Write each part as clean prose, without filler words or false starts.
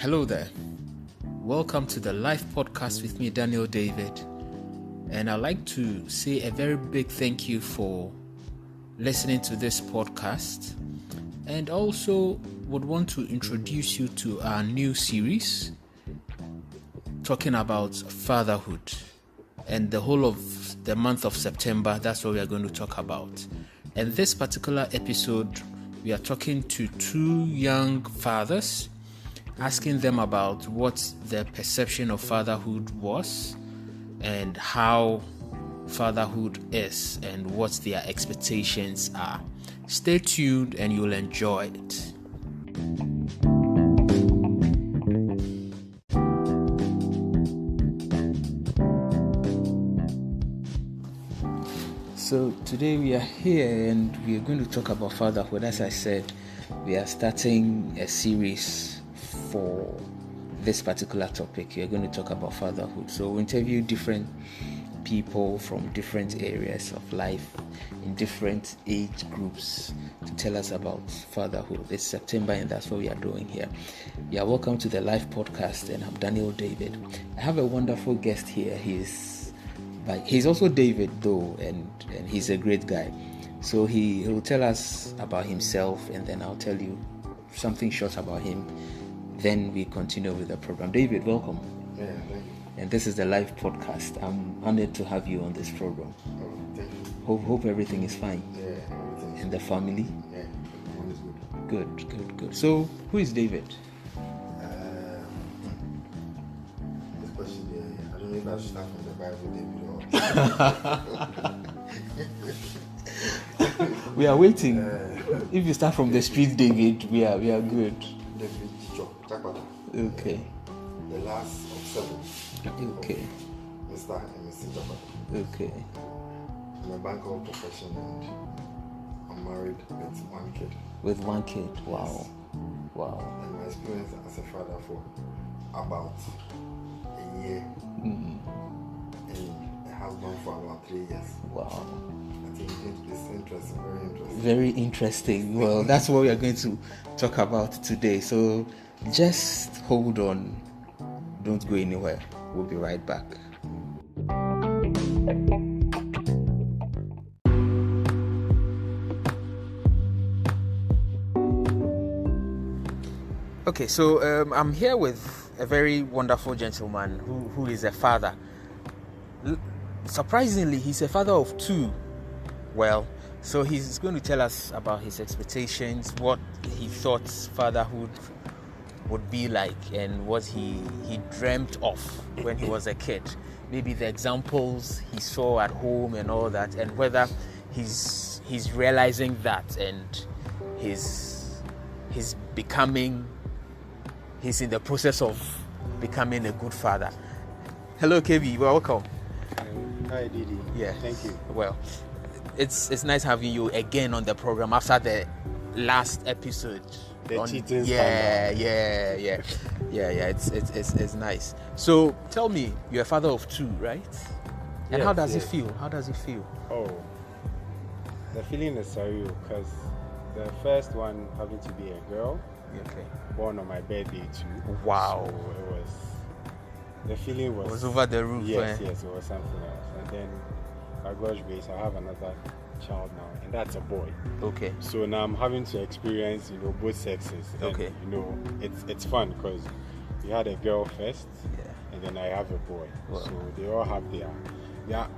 Hello there. Welcome to the live podcast with me, Daniel David. And I'd like to say a very big thank you for listening to this podcast. And also would want to introduce you to our new series talking about fatherhood. And the whole of the month of September, that's what we are going to talk about. And this particular episode, we are talking to two young fathers, asking them about what their perception of fatherhood was and how fatherhood is and what their expectations are. Stay tuned and you'll enjoy it. So today we are here and we are going to talk about fatherhood. As I said, we are starting a series for this particular topic. We are going to talk about fatherhood. So we interview different people from different areas of life in different age groups to tell us about fatherhood. It's September and that's what we are doing here. You are welcome to the live podcast and I'm Daniel David. I have a wonderful guest here. He's also David though, and he's a great guy. So he'll tell us about himself and then I'll tell you something short about him. Then we continue with the program. David, welcome. Yeah, thank you. And this is the live podcast. I'm honored to have you on this program. Oh, thank you. Hope everything is fine. Yeah, everything. And the family? Yeah, everyone is good. Good. So, who is David? This question there, I don't know if I should start from the Bible, David, or... We are waiting. If you start from the street, David, we are good. David Chakwada. Okay. The last of 7. Okay. Mr. and Mrs. Chakwada. Okay. I'm a banker of profession and I'm married with 1 kid. With 1 kid. Wow. Yes. Wow. And my experience as a father for about a year. Mm. And a husband for about 3 years. Wow. I think it's interesting, very interesting. Very interesting. Well, that's what we are going to talk about today. So just hold on. Don't go anywhere. We'll be right back. Okay, so I'm here with a very wonderful gentleman who is a father. Surprisingly, he's a father of 2. Well, so he's going to tell us about his expectations, what he thought fatherhood would be like, and what he dreamt of when he was a kid. Maybe the examples he saw at home and all that, and whether he's realizing that and he's in the process of becoming a good father. Hello, KB. Welcome. Hi, Didi. Yeah. Thank you. Well, it's nice having you again on the program after the last episode. Cheating scandal. Yeah. It's nice. So tell me, you're a father of 2, right? And Yes, how does yes. it feel? How does it feel? Oh, the feeling is surreal because the first one having to be a girl, Okay. born on my birthday too. Wow. So the feeling was... It was over the roof. Yes, it was something else. And then, by God's grace, I have another child now, and that's a boy. Okay. So now I'm having to experience, both sexes. And, Okay. It's fun because you had a girl first, Yeah. and then I have a boy. Wow. So they all have they are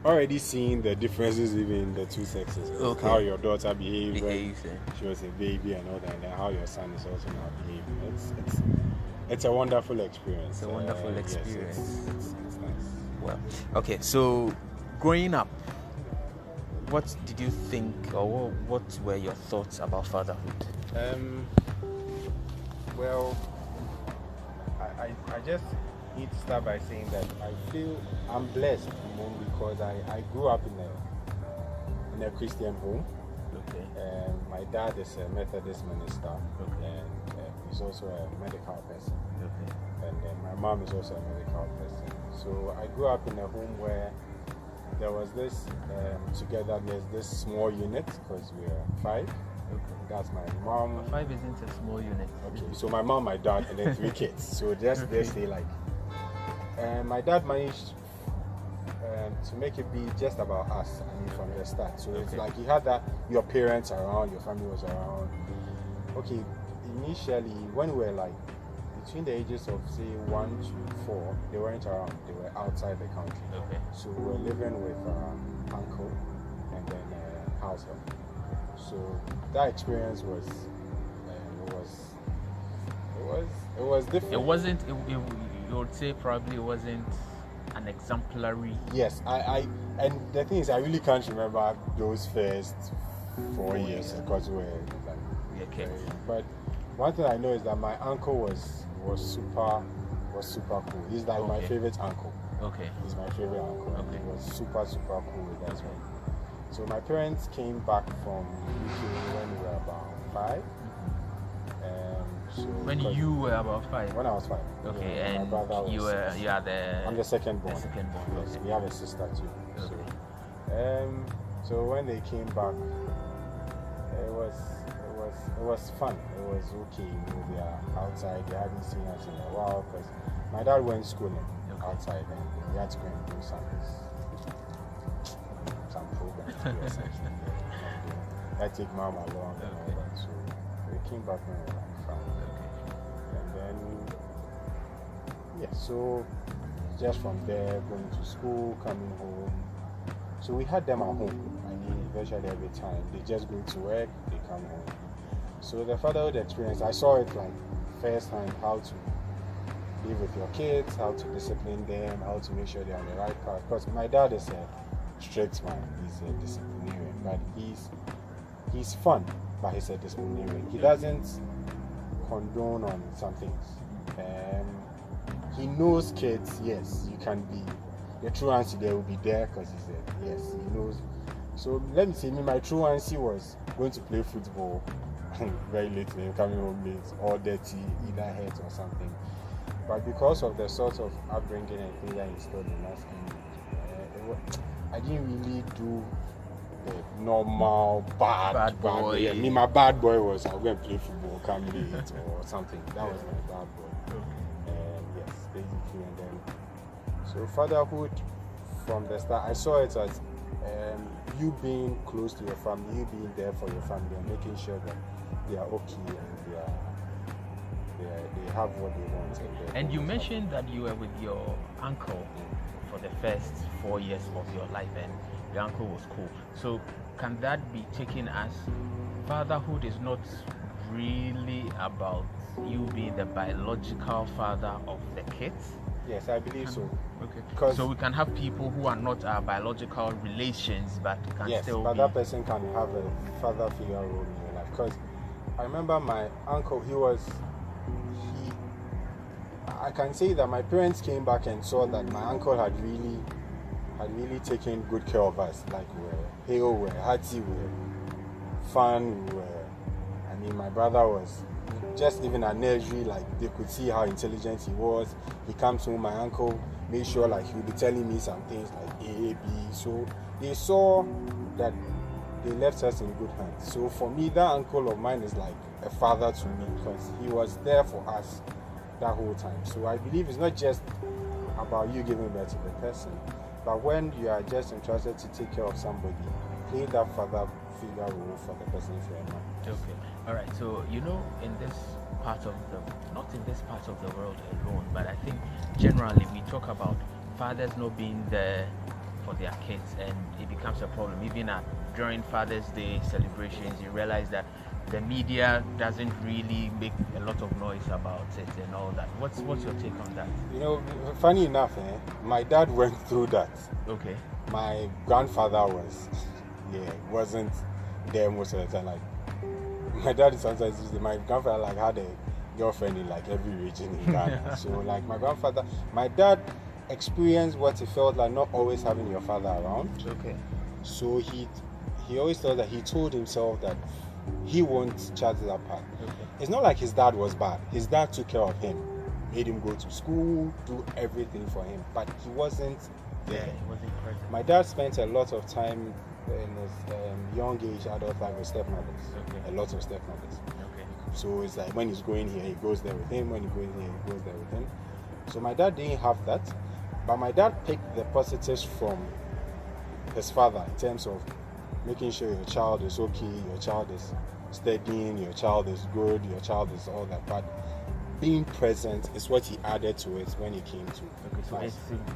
already seeing the differences even in the 2 sexes. Okay. How your daughter behaved when Behaves, yeah. she was a baby and all that, and then how your son is also now behaving. It's a wonderful experience. It's a wonderful Yes, experience. it's nice. Well, okay. So, growing up, what did you think, or what were your thoughts about fatherhood? Well, I just need to start by saying that I feel I'm blessed, because I grew up in a Christian home. Okay. My dad is a Methodist minister, Okay. and he's also a medical person. Okay. And my mom is also a medical person. So I grew up in a home where there was this togetherness, this small unit, because we are 5. That's my mom. 5 isn't a small unit. Okay, so my mom, my dad, and then 3 kids. So just they say like, my dad managed to make it be just about us. I mean, from the start. So it's like he had that your parents around, your family was around. Okay, initially when we were like between the ages of say 1 to 4, they weren't around. They were outside the country. Okay. So we were living with uncle and then house help. So that experience was different. It wasn't. You would say probably it wasn't an exemplary. Yes, I and the thing is, I really can't remember those first 4 years because we were like kids. But one thing I know is that my uncle was super cool. He's like my favorite uncle. Okay. He's my favorite uncle. Okay. He was super cool with us. So my parents came back from UK when we were about 5. So when you were about 5? When I was 5. Okay, yeah, and my brother was you are the... I'm the second born. The second born. Yes, Okay. we have a sister too. Okay. So when they came back, it was fun. It was okay. You know, they are outside. They hadn't seen us in a while because my dad went schooling outside and we had to go and do some programs or something. I take mom along and all that. So we came back when we were like 5. And then so just from there going to school, coming home. So we had them at home. I mean, virtually every time. They just go to work, they come home. So the fatherhood experience, I saw it like first hand, how to live with your kids, how to discipline them, how to make sure they're on the right path. Because my dad is a strict man, he's a disciplinarian, but he's fun, but he's a disciplinarian. He doesn't condone on some things. He knows kids, yes, you can be the true auntie there will be there because he said yes, he knows. So let me say, my true auntie was going to play football very late, coming home late, all dirty, either hurt or something. But because of the sort of upbringing and things that instilled in us, I didn't really do the normal bad boy. Yeah, my bad boy was I'll go and play football, come late or something. That was my bad boy. Yes, basically, and then so fatherhood from the start, I saw it as you being close to your family, you being there for your family, and making sure that they are okay and they have what they want. And you mentioned that you were with your uncle for the first 4 years of your life, and your uncle was cool. So can that be taken as fatherhood is not really about you being the biological father of the kids? Yes, I believe so. Okay. Because so we can have people who are not our biological relations, but can still but be... that person can have a father figure role in your life. Because I remember my uncle, I can say that my parents came back and saw that my uncle had really taken good care of us. Like we were hale, we were hearty, we were fun, my brother was just even at nursery, like they could see how intelligent he was. He comes home, my uncle made sure like he would be telling me some things like A, B. So they saw that they left us in good hands. So for me, that uncle of mine is like a father to me because he was there for us that whole time. So I believe it's not just about you giving birth to the person, but when you are just interested to take care of somebody, play that father figure role for the person if you're a man. Okay. All right. So in this part of not in this part of the world alone, but I think generally we talk about fathers not being there for their kids, and it becomes a problem. Even during Father's Day celebrations, you realize that the media doesn't really make a lot of noise about it and all that. What's your take on that? Funny enough, my dad went through that. Okay. My grandfather wasn't there most of the time. Like my dad sometimes my grandfather had a girlfriend in like every region in Ghana. So like my dad experienced what it felt like not always having your father around. Okay. So he always thought that he told himself that he won't charge that part. Okay. It's not like his dad was bad. His dad took care of him, made him go to school, do everything for him, but he wasn't there. He wasn't present. My dad spent a lot of time in his young age, adult life with stepmothers. Okay. A lot of stepmothers. Okay. So it's like when he's going here, he goes there with him. When he goes here, he goes there with him. So my dad didn't have that, but my dad picked the positives from his father in terms of making sure your child is okay, your child is studying, your child is good, your child is all that. But being present is what he added to it when he came to. Okay, so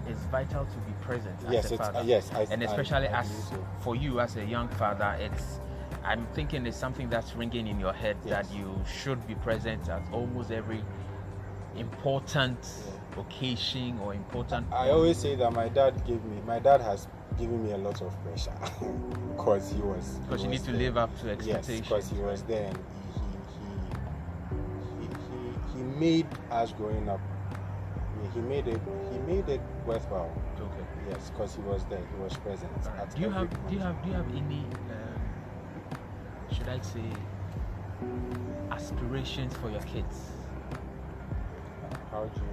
it's vital to be present Yes, as a father. And especially as for you as a young father, I'm thinking it's something that's ringing in your head that you should be present at almost every important occasion or important. I always say that my dad has given me a lot of pressure because you need to live up to expectations. Yes, because he was there and he made us growing up. He made it worthwhile. Okay. Yes, because he was there. He was present. Right. Do you have any should I say aspirations for your kids? How do you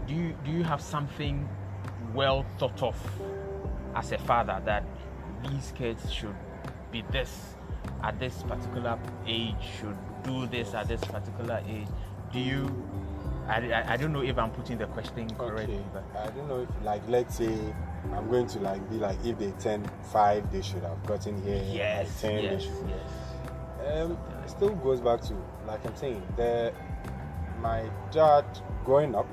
mean? Do you have something well thought of as a father that these kids should be this at this particular age, should do this at this particular age? Do you? I don't know if I'm putting the question correctly, but I don't know if, like, let's say I'm going to be like, if they turn 5, they should have gotten here. Yes, like 10, yes, they should. Yes. It still goes back to, like I'm saying, my dad growing up,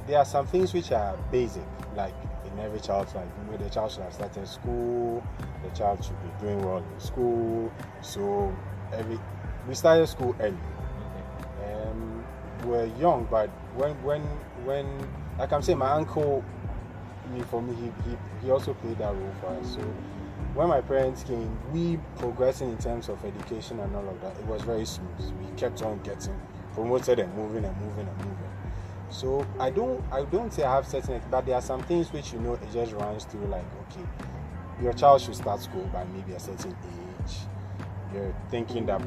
there are some things which are basic, like in every child's life. The child should have started school, the child should be doing well in school. So we started school early. We were young, but when like I'm saying, my uncle, for me, he also played that role for us. So when my parents came, we progressing in terms of education and all of that. It was very smooth. We kept on getting promoted and moving. So I don't say I have certain, but there are some things which it just runs through, like, okay, your child should start school by maybe a certain age. You're thinking that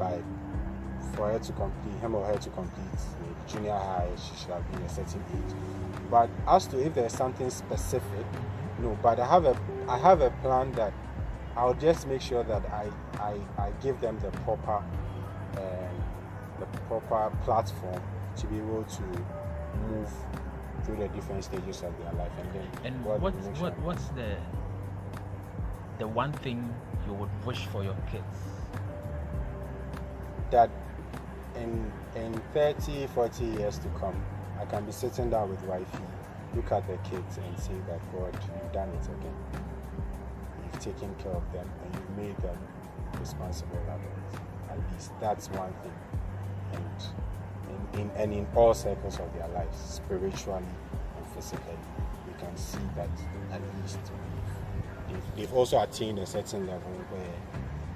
for him or her to complete junior high, she should have been a certain age. But as to if there's something specific, no. But I have a plan that I'll just make sure that I give them the proper platform to be able to move through the different stages of their life. And what's the one thing you would wish for your kids? That in 30, 40 years to come, I can be sitting down with wifey, look at the kids and say that, God, you've done it again. You've taken care of them and you've made them responsible adults. At least that's one thing. And in all circles of their lives, spiritually and physically, you can see that at least they've also attained a certain level where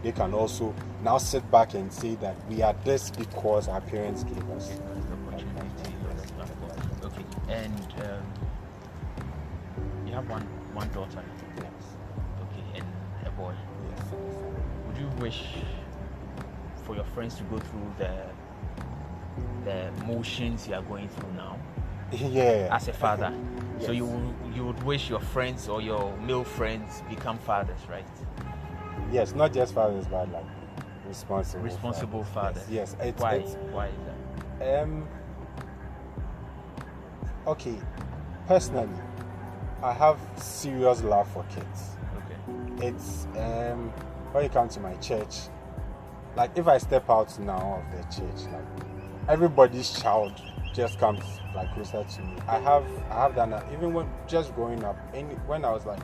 they can also now sit back and say that we are this because our parents gave us the opportunity. Okay, and you have one daughter. Yes. Okay, and a boy. Yes. Would you wish for your friends to go through the motions you are going through now? Yeah. As a father, Yes. So you would wish your friends or your male friends become fathers, right? Yes, not just fathers, but like responsible fathers. Yes. Why is that? Okay. Personally, I have serious love for kids. Okay. It's when you come to my church, like if I step out now of the church, like everybody's child just comes like closer to me. I have done that even when just growing up. When I was like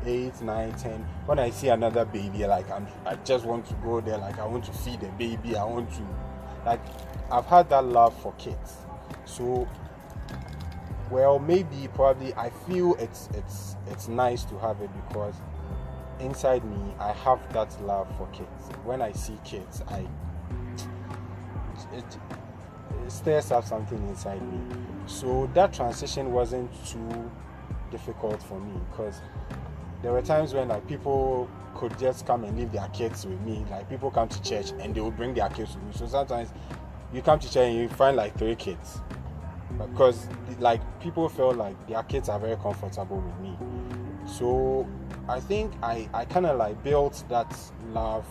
8, 9, 10, when I see another baby, like I just want to go there, like I want to feed the baby, I want to, like, I've had that love for kids. So, well, probably I feel it's nice to have it because inside me I have that love for kids. When I see kids, it stirs up something inside me. So that transition wasn't too difficult for me because there were times when like people could just come and leave their kids with me. Like people come to church and they would bring their kids with me. So sometimes you come to church and you find like 3 kids because like people feel like their kids are very comfortable with me. So I think I kind of like built that love,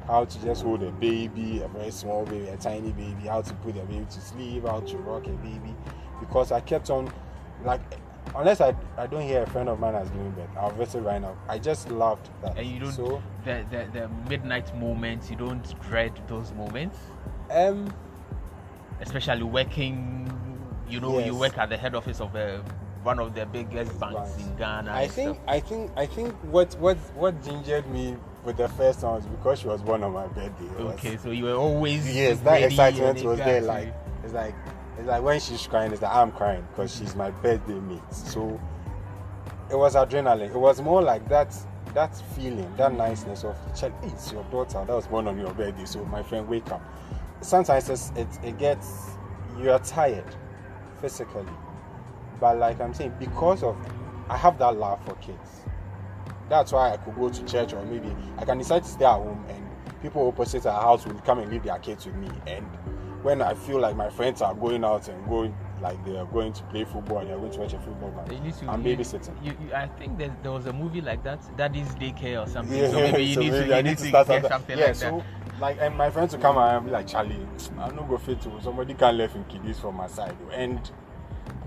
how to just hold a baby, a very small baby, a tiny baby, how to put a baby to sleep, how to rock a baby, because I kept on, like, unless I don't hear a friend of mine has given birth, I'll visit right now. I just loved that. And you don't, so the midnight moments, you don't dread those moments? Especially working, you know, yes. You work at the head office of one of the biggest banks in Ghana. I think what gingered me with the first one was because she was born on my birthday. Okay, so you were always that excitement was there. Like it's like when she's crying, it's like I'm crying because she's my birthday mate. So it was adrenaline. It was more like that feeling, that niceness of, it's your daughter that was born on your birthday. So my friend, wake up. Sometimes it gets, you are tired physically, but like I'm saying, because of I have that love for kids, that's why I could go to church, or maybe I can decide to stay at home and people opposite our house will come and leave their kids with me. And when I feel like my friends are going out and going, like they are going to play football and they're going to watch a football match, I'm babysitting. I think there was a movie like that, Daddy's Daycare or something. Yeah, so maybe you need to start get something like that. Like, and my friends will come and be like, Charlie, I'm not going to fit to somebody can't left in kiddies from my side. And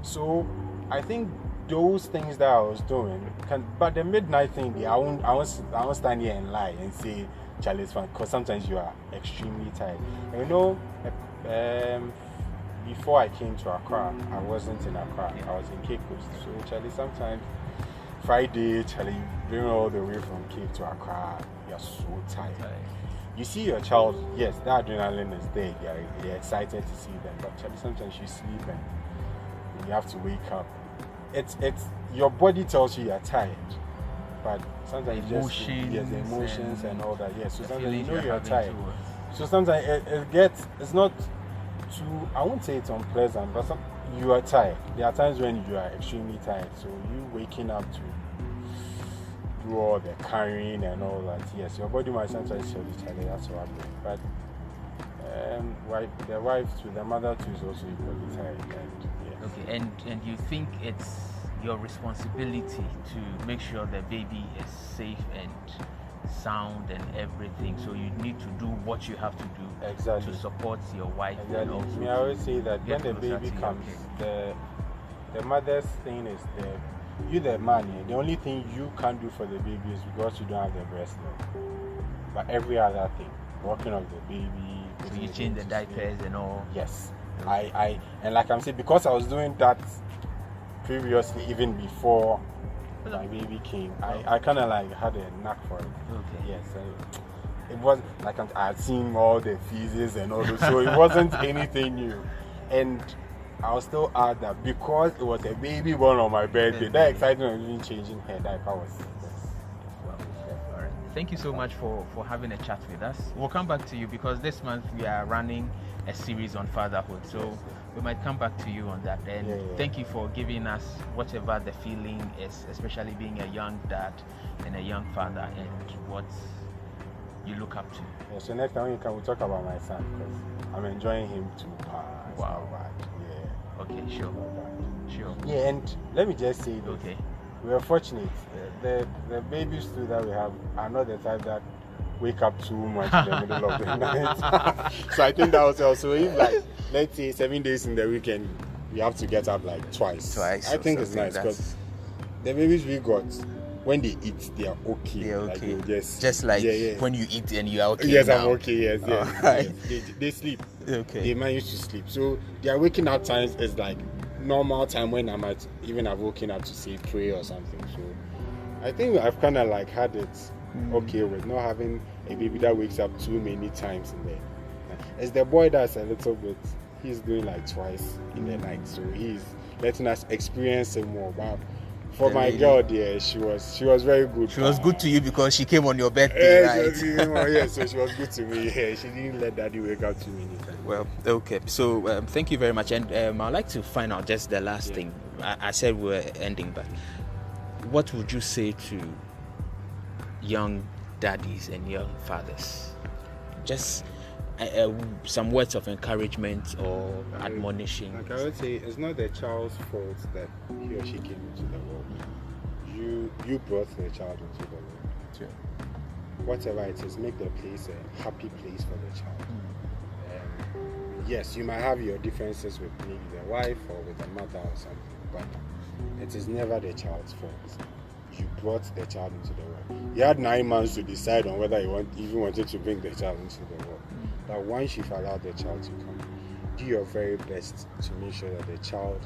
so I think those things that I was doing but the midnight thing, I won't stand here and lie and say Charlie, it's fine, because sometimes you are extremely tired. And you know, before I came to Accra, I wasn't in Accra. I was in Cape Coast. So Charlie, sometimes Friday, Charlie, bring all the way from Cape to Accra, you're so tired. You see your child, yes, the adrenaline is there. You're excited to see them, but Charlie, sometimes you sleep and you have to wake up. It's your body tells you you're tired, but sometimes the emotions and all that. Yes, so sometimes you know you're tired. So sometimes it's not too, I won't say it's unpleasant, but you are tired. There are times when you are extremely tired. So you waking up to do all the carrying and all that. Yes, your body might sometimes tell you tired. That's what happened. But the wife too, the mother too is also equally tired. And yes. Okay, and you think it's your responsibility to make sure the baby is safe and sound and everything, so you need to do what you have to do to support your wife. And also I always say that when the baby comes, the mother's thing is the man, the only thing you can't do for the baby is because you don't have the breast milk. But every other thing, walking of the baby, so you change the diapers and all. Yes. I and like I'm saying, because I was doing that previously, even before my baby came, I kind of like had a knack for it. Okay. Yes. It was like I had seen all the physics and all those, so it wasn't anything new. And I'll still add that because it was a baby born on my birthday, that excitement of even changing her diaper was. All right. Thank you so much for having a chat with us. We'll come back to you because this month we are running a series on fatherhood, so we might come back to you on that. And thank you for giving us whatever the feeling is, especially being a young dad and a young father, and what you look up to. Yeah, so next time when you come, we'll talk about my son, because I'm enjoying him too. Wow. Yeah. Okay, sure. Yeah, and let me just say this. Okay. We are fortunate. The babies too that we have are not the type that wake up too much in the middle of the night. So I think that was also, if like, let's say 7 days in the weekend, we have to get up like twice. I think it's nice because the babies we got, when they eat, they are okay. They're okay. Like just like when you eat and you are okay. Yes, now. I'm okay. Yes. Right. They sleep. Okay. They manage to sleep. So their waking up times is like normal time when I might even have woken up to say pray or something. So I think I've kind of like had it okay with not having a baby that wakes up too many times in there. It's the boy that's a little bit, he's doing like twice in the night, so he's letting us experience it more. But for my girl there, she was very good. She was good to you because she came on your birthday, right? So she was good to me. Yeah, she didn't let daddy wake up too many times. Well, okay. So thank you very much. And I'd like to find out just the last thing. I said we were ending, but what would you say to young daddies and young fathers? Just some words of encouragement or admonition. Like I would say, it's not the child's fault that he or she came into the world. you brought the child into the world. Sure. Whatever it is, make the place a happy place for the child. Yes, you might have your differences with maybe the wife or with the mother or something, but it is never the child's fault. You brought the child into the world. You had 9 months to decide on whether you even wanted to bring the child into the world. But once you've allowed the child to come, do your very best to make sure that the child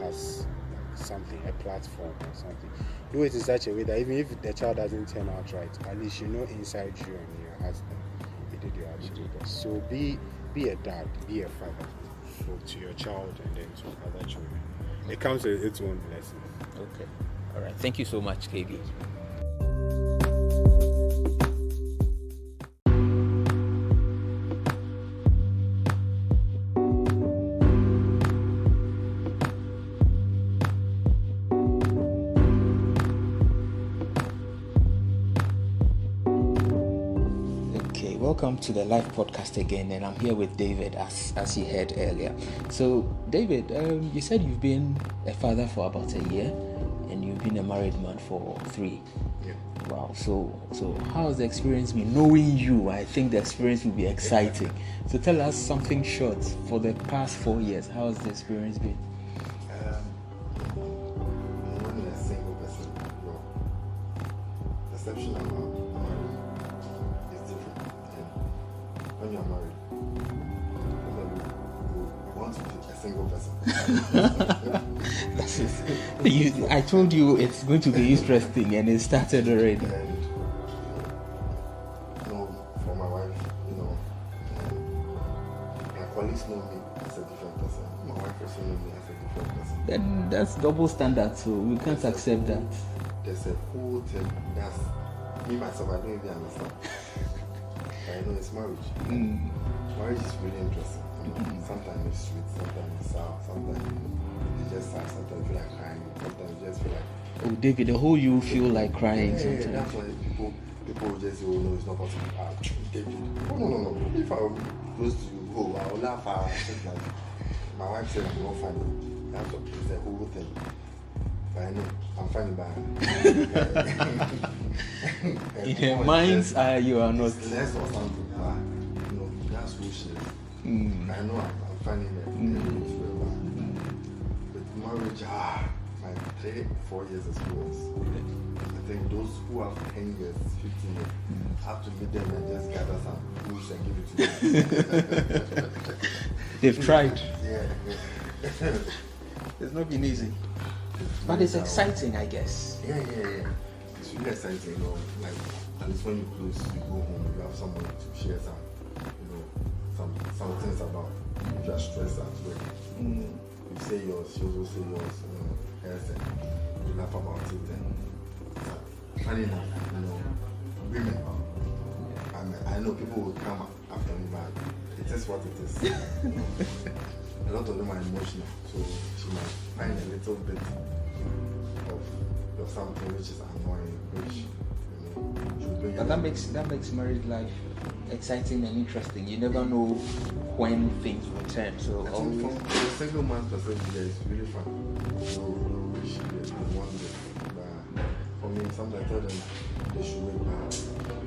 has something, a platform or something. Do it in such a way that even if the child doesn't turn out right, at least you know inside you and your husband, you did your absolute best. So be a dad, be a father to your child and then to other children. It comes with its own blessings. Okay. All right. Thank you so much, KB. Welcome to the live podcast again, and I'm here with David, as you heard earlier. So, David, you said you've been a father for about a year, and you've been a married man for 3. Yeah. Wow. So how has the experience been? Knowing you, I think the experience will be exciting. So, tell us something short for the past 4 years. How has the experience been? When you're a single person, your perception about marriage is different. When you're married, you want to be a single person. I told you it's going to be interesting, and it started already. And for my wife, my colleagues know me as a different person. My wife also knows me as a different person. Then that's double standard, so we can't accept that. There's a whole thing that's me myself. I don't even understand. I know it's marriage. Marriage is really interesting. Sometimes it's sweet, sometimes it's sour, sometimes it's just sad, sometimes you feel like crying, sometimes you just feel like... Oh, David, the whole you feel like crying sometimes. Yeah, that's why people will just say, oh no, it's not possible. David, no. If I were close to you, I will laugh. Like, my wife said I'm not funny. That's the whole thing. But I know, I'm funny by in her mind's eye, you are not. Less or something, but that's who she is. I know I'm funny there. With marriage, like 3-4 years experience. I think those who have 10 years, 15 years, have to meet them and just gather some rules and give it to them. They've tried. Yeah. It's not been easy. But it's exciting, I guess. Yeah. It's really exciting, like at least when you close, you go home, you have someone to share some things about. If you are stressed at work, you say yours, she also say yours, hers, and you laugh about it. And funny enough, women, I know people will come after me, but it is what it is. A lot of them are emotional, so she might find a little bit of something which is annoying, which but that makes married life exciting and interesting. You never know when things will turn. So I think from a single man's perspective, it's really fun. You wish they want it. But for me, sometimes I tell them they should wait.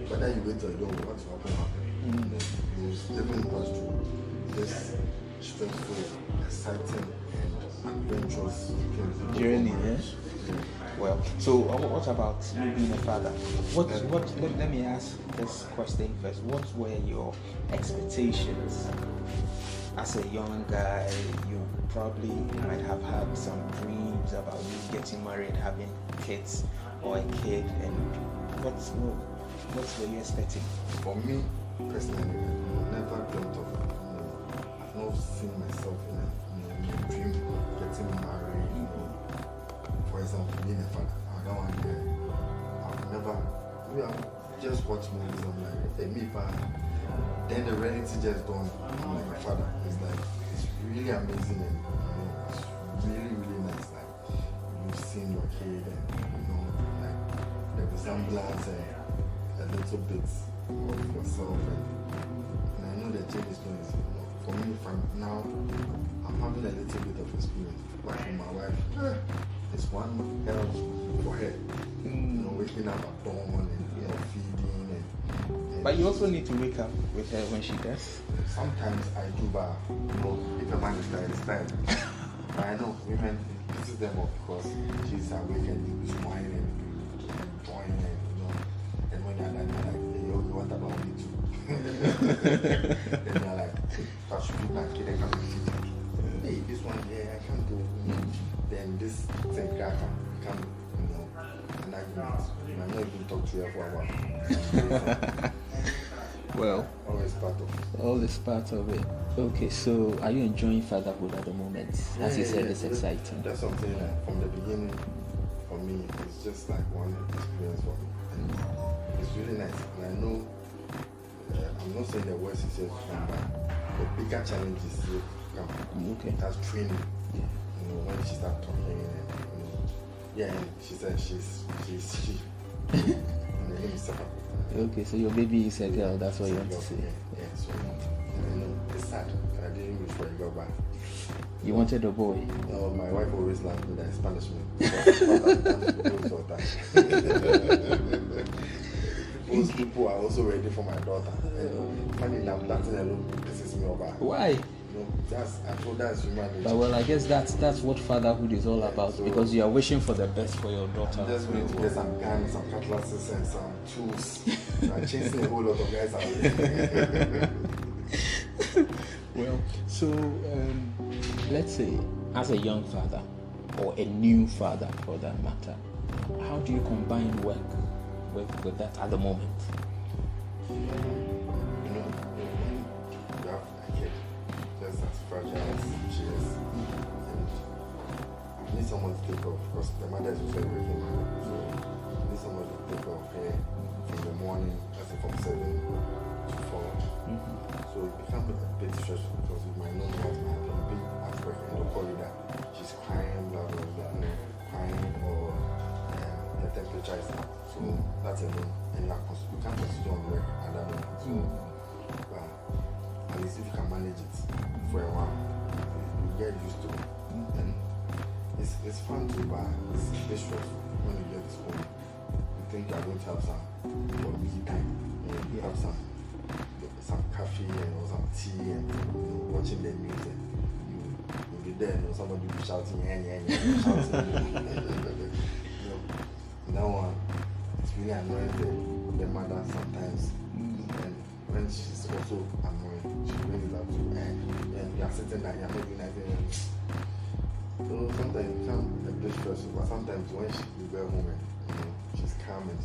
But then you wait till you don't know what's happening. You definitely pass through this stressful, exciting, and adventurous journey. Well, so what about you being a father? Let me ask this question first. What were your expectations as a young guy? You probably might have had some dreams about you getting married, having kids or a kid, and what were you expecting? For me personally, I never dreamt of I've not seen myself in a dream getting married. For example, being a father, I don't want to. I've never. Just watch movies. I'm like, hey, me, but then the reality just dawned. I'm like, my father. It's really amazing and it's really, really nice. Like you've seen your kid and like the resemblance and a little bit of yourself and I know the change is going to for me. Now I'm having a little bit of experience, but for my wife. it's one hell for her. Waking up at dawn and feeding and But you also need to wake up with her when she does. Sometimes I do, but if a man is tired, it's tired. But I know women, it pisses them off because she's awake and smiling and enjoying and and when you're done, you're like, hey, yo, what about me too? Then you're like, so I should do that kid, I can't be feeding. Hey, this one, yeah, I can't go. Then this thing can become, an argument. You might not even talk to her for a while. Well, all is part of it. All is part of it. Okay, so are you enjoying fatherhood at the moment? As you said, it's exciting. That's something that from the beginning, for me, it's just like one experience for me. And it's really nice. And I know, I'm not saying the worst is yet to come, but the bigger challenge is yet to come. Okay. That's training. When she starts talking, and she said she's she. And the name is Sarah. Okay, so your baby is a girl, that's what you want to say. Yeah, so it's sad. I didn't wish for a girl, but you wanted a boy? No, my wife always laughed with that it's punishment. Most people are also ready for my daughter. Funny enough, that thing alone pisses me off. Why? That's human nature. But well, I guess that's what fatherhood is all about, so because you are wishing for the best for your daughter. I'm just going to get some guns, some cutlasses, and some tools. I'm chasing a whole lot of guys out. Well, so let's say as a young father or a new father for that matter, how do you combine work with that at the moment? Fragile as she is, and I need someone to take off because the mother is very working mother, so I need someone to take off her from the morning, let's say from 7 to 4. So it becomes a bit stressful because you might not know what might happen. A big aspect and they'll call you that she's crying, blah blah blah, crying or the temperature is up. So that's a no, and you can't consider on work at that moment. So at least if you can manage it for a while, you get used to it. And it's fun to buy. It's a bit stressful when you get this home. You think you're going to have some me time. You have some coffee and some tea and watching the music. You'll be there and somebody will be shouting shouting. That one, it's really annoying the mother sometimes. And when she's also annoying, she brings it up to and you are sitting there, you're not doing anything. So sometimes it becomes a bit stressful, but sometimes when you go home and she's calm and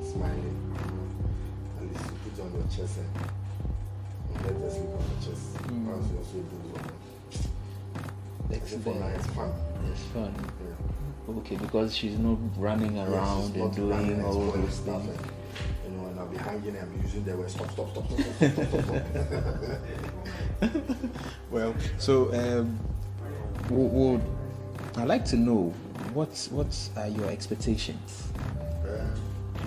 smiling, at least you put it on your chest and let her sleep on your chest. Once you also do something. It's fun. It's fun. Yeah. Okay, because she's not running around and doing all those things. And I'll be hanging and I'll be using the word stop. Well, so I'd like to know what are your expectations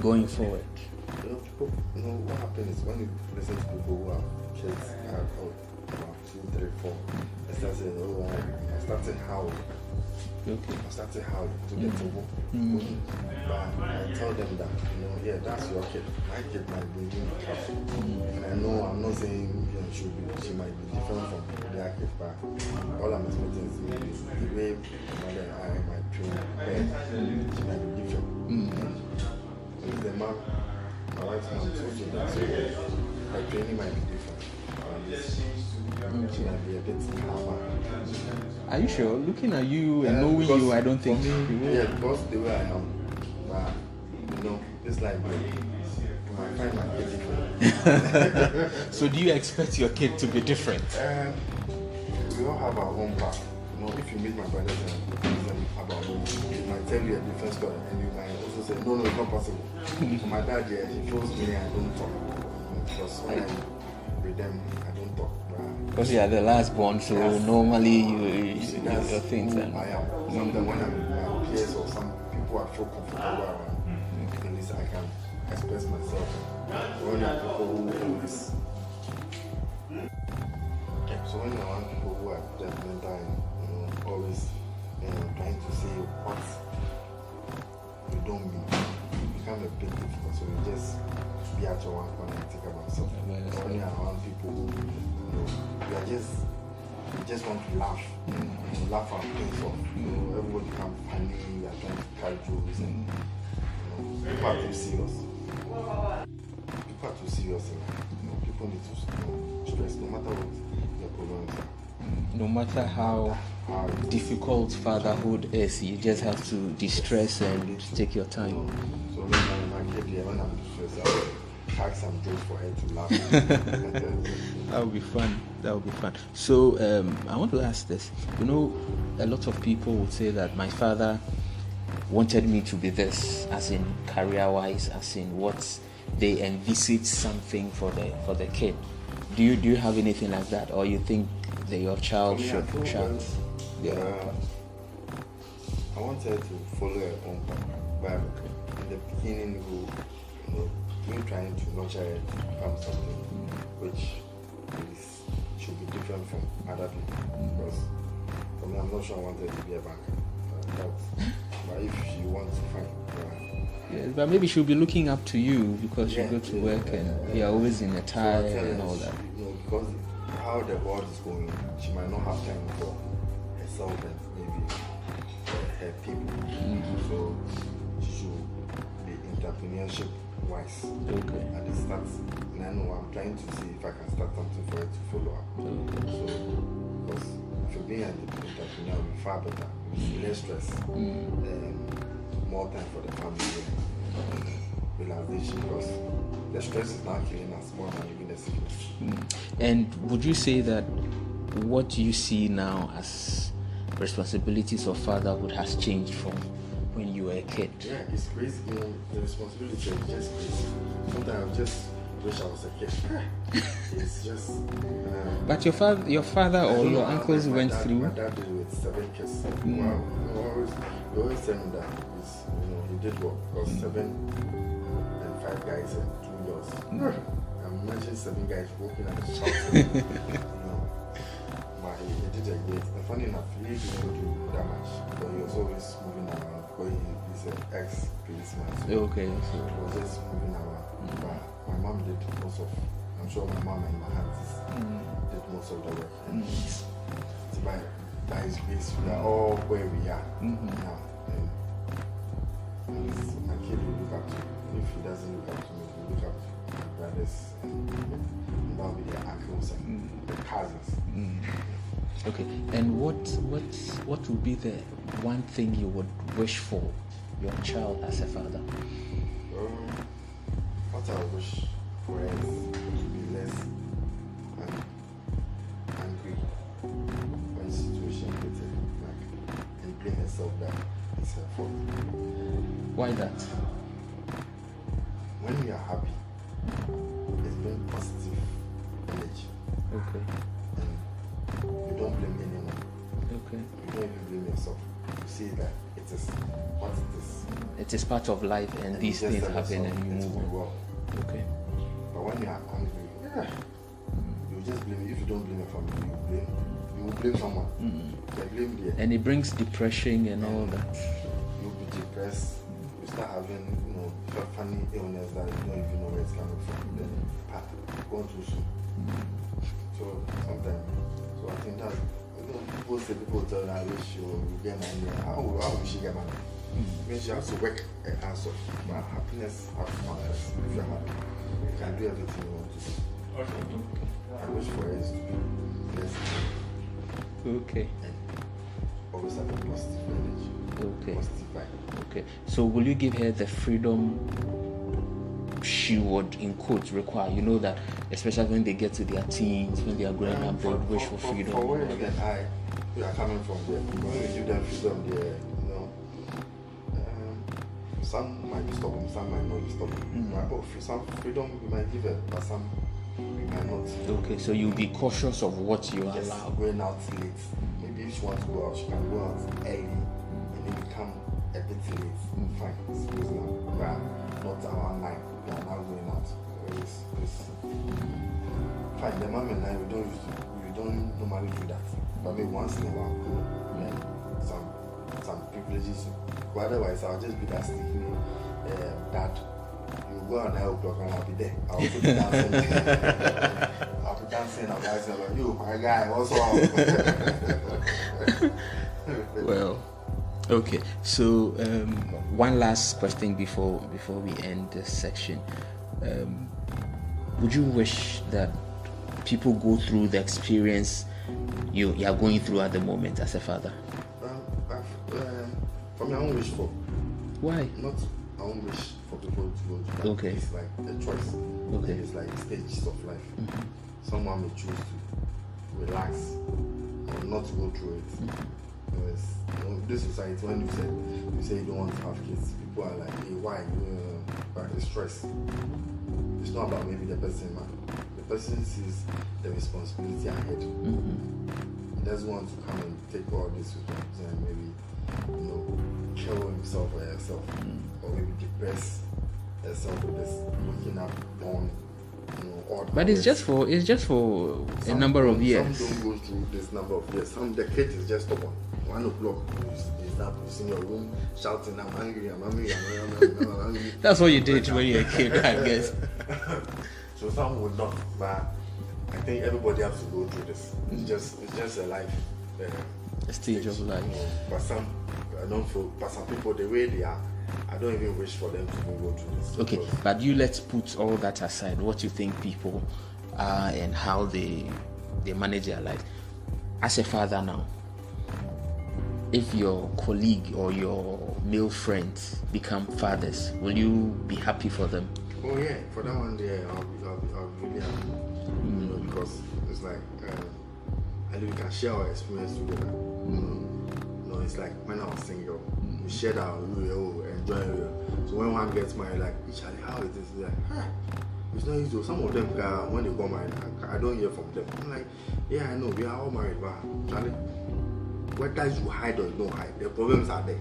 going forward? People, what happens is when you listen to people who have kids, about 2, 3, 4, they start saying, I started how. Okay. I started how to get to work. But I tell them that, that's your kid. My kid might be really tough. And I know I'm not saying she might be different from their kid, but all I'm expecting is maybe the way mother and I might train her, she might be different. And the mom, my wife's mom, so her training might be different. She might be a bit calmer. Are you sure? Looking at you and knowing you, I don't think. Yeah, because the way I am, but it's like you might find my kid different. So, do you expect your kid to be different? We all have our own path. If you meet my brothers and ask them about me, they might tell you a different story, and you might also say, no, it's not possible. For my dad, he feels me, I don't talk. Because when I'm with them, I don't talk. Because you are the last born, so normally you your things. I am. Sometimes when I'm with my peers or some people I feel comfortable around, at least I can express myself. When there are people who always, so when there are people who are judgmental and always trying to say what don't mean, it become a bit difficult. So you just be at your one corner and think about something. Or when you're around people, you just want to laugh and laugh at things off. Everybody become funny, you're trying to carry jokes and people are too serious. People are too serious and people need to stress no matter what their problems are. No matter how difficult fatherhood is, you just have to distress and take your time. So when I'm distressed, I'll crack some jokes for her to laugh. That would be fun. So I want to ask this. A lot of people would say that my father wanted me to be this, as in career-wise, as in what they envisage something for the kid. Do you have anything like that, or you think that your child should? I wanted to follow her own path, but in the beginning, we're trying to nurture her to become something which should be different from other people. Because for me, I'm not sure I wanted to be a banker, but if she wants to find. Yeah, but maybe she'll be looking up to you because you go to work and you're always in a tie and all that. Because how the world is going, she might not have time for herself and maybe her people. So she should be entrepreneurship wise at the start. And I know I'm trying to see if I can start something for her to follow up. So because if you're being an entrepreneur, will be far better, less stress, more time for the family, realization, because the stress is not killing us more than even the sickness. And would you say that what you see now as responsibilities of fatherhood has changed from when you were a kid? Yeah, it's crazy. The responsibility is just crazy. Sometimes I just wish I was a kid. It's just. But your father or your uncles went through. My dad did with 7 kids. Wow. He always tell me that he did well because 7 and 5 guys and 2 girls. Imagine 7 guys walking at the house. But he did a great. Funny enough, he didn't do that much, but he was always moving around because he's an ex-policeman. So Okay. he was just moving around. But my mom did most of. I'm sure my mom and my aunties did most of the work. So by his grace, we are all where we are now. And my kid will look up to me. If he doesn't look up to me, he will look up to my brothers and that'll be their uncles and the cousins. Okay. And what would be the one thing you would wish for your child as a father? What I wish for is to be less angry when situation gets and blame herself that it's her fault. Why that? When you are happy, it's bring positive energy. Okay. And you don't blame anyone. Okay. You don't even blame yourself. You see that it is what it is. It is part of life, and these things happen, and you move on. Well. Okay. But when you are angry, you just blame. If you don't blame your family, you will blame someone. You blame the. And it brings depression and all that. You'll be depressed. You start having, funny illness that you don't even know where it's coming from. Then, gone too soon. So sometimes, I think that people tell her, I wish you get money. How will she get money? Means she has to work her ass off. But happiness has to come first. If you're happy, you can do everything you want to do. I wish for her is to be blessed. Okay. And always have a positive energy. Okay. Positive vibe. Okay. So will you give her the freedom she would, in quotes, require? You know that, especially when they get to their teens, when they are growing up, they would wish for freedom. For where we are coming from there. When we give them freedom there, some might be stubborn, some might not be stubborn. Some freedom we might give her, but some we might not. Okay, so you'll be cautious of what you allow. Going out late. Maybe if she wants to go out, she can go out early and then come a bit late. Fine, it's reasonable. But not around 9. We are now going out. It's fine. The mom and I, we don't normally do that. But maybe once in a while, and some some privileges. But otherwise, I'll just be that sticky dad. You go at 9 o'clock and I'll be there. I'll put it dancing. I'll be dancing. I'll be dancing. Like, you, my guy, what's wrong? Well, okay. So one last question before we end this section. Would you wish that people go through the experience you are going through at the moment as a father? For me, I don't wish for. Why? Not, I don't wish for people to go through that. Okay. It's like a choice. Okay. It's like stages of life. Mm-hmm. Someone may choose to relax or not to go through it. Mm-hmm. This society, when you say you don't want to have kids, people are like, hey, why? But it's stress. It's not about maybe the person, man. The person sees the responsibility ahead. Mm-hmm. He doesn't want to come and take all this responsibility and maybe, kill himself or herself, or maybe depress herself with this looking up on, all the But it's just for a number of years. Some don't go through this number of years. The kid is just stubborn. 1 o'clock, you start in your room shouting, I'm angry, I'm angry, I'm angry. That's what you did when you were a kid, I guess. So some would not, but I think everybody has to go through this. It's just a life. A stage of life. But some people, the way they are, I don't even wish for them to go through this. Okay, but let's put all that aside. What you think people are and how they manage their life. As a father now, if your colleague or your male friends become fathers, will you be happy for them? Oh yeah, for that one, yeah, I'll be really happy. Because it's like, and we can share our experience together. It's like when I was single, we shared our enjoy. So when one gets married, like, Charlie, how is this? Like, it's not easy. Some of them, when they got married, I don't hear from them. I'm like, yeah, I know, we are all married, but Charlie, whether you hide or you don't hide, the problems are there.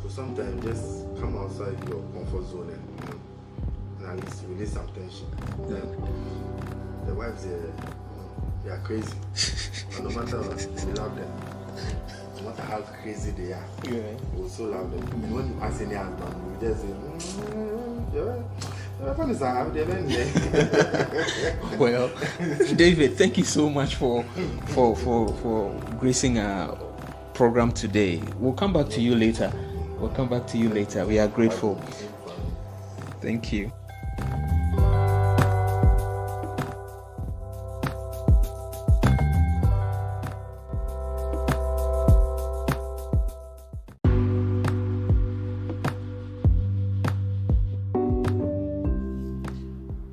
So sometimes just come outside your comfort zone and at least release some tension. The wives, they are crazy. And no matter what, we love them. No matter how crazy they are, we also love them. And when you ask any husband, we just say, Well, David, thank you so much for gracing our program today. We'll come back to you later. We are grateful. Thank you.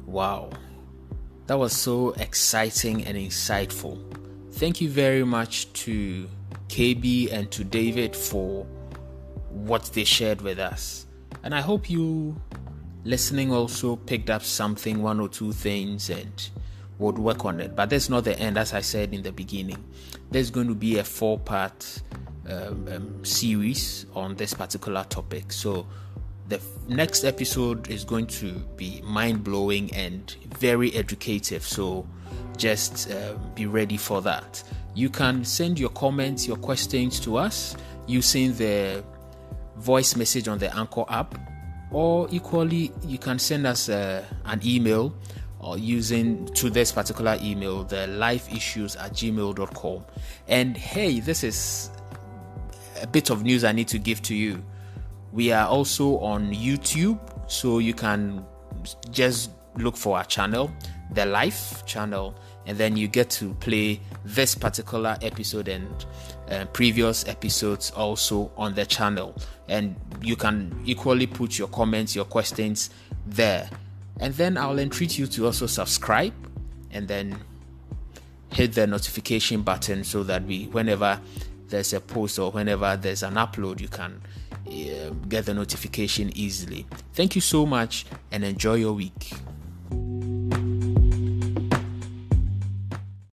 Wow, that was so exciting and insightful. Thank you very much to KB and to David for what they shared with us. And I hope you listening also picked up something, 1 or 2 things, and would work on it. But that's not the end, as I said in the beginning. There's going to be a 4-part series on this particular topic. So the next episode is going to be mind-blowing and very educative. So just be ready for that. You can send your comments, your questions to us using the voice message on the Anchor app, or equally you can send us an email or using to this particular email, the lifeissues@gmail.com. And hey, this is a bit of news I need to give to you. We are also on YouTube, so you can just look for our channel, the Life channel, and then you get to play this particular episode and previous episodes also on the channel. And you can equally put your comments, your questions there. And then I'll entreat you to also subscribe and then hit the notification button so that whenever there's a post or whenever there's an upload, you can get the notification easily. Thank you so much and enjoy your week.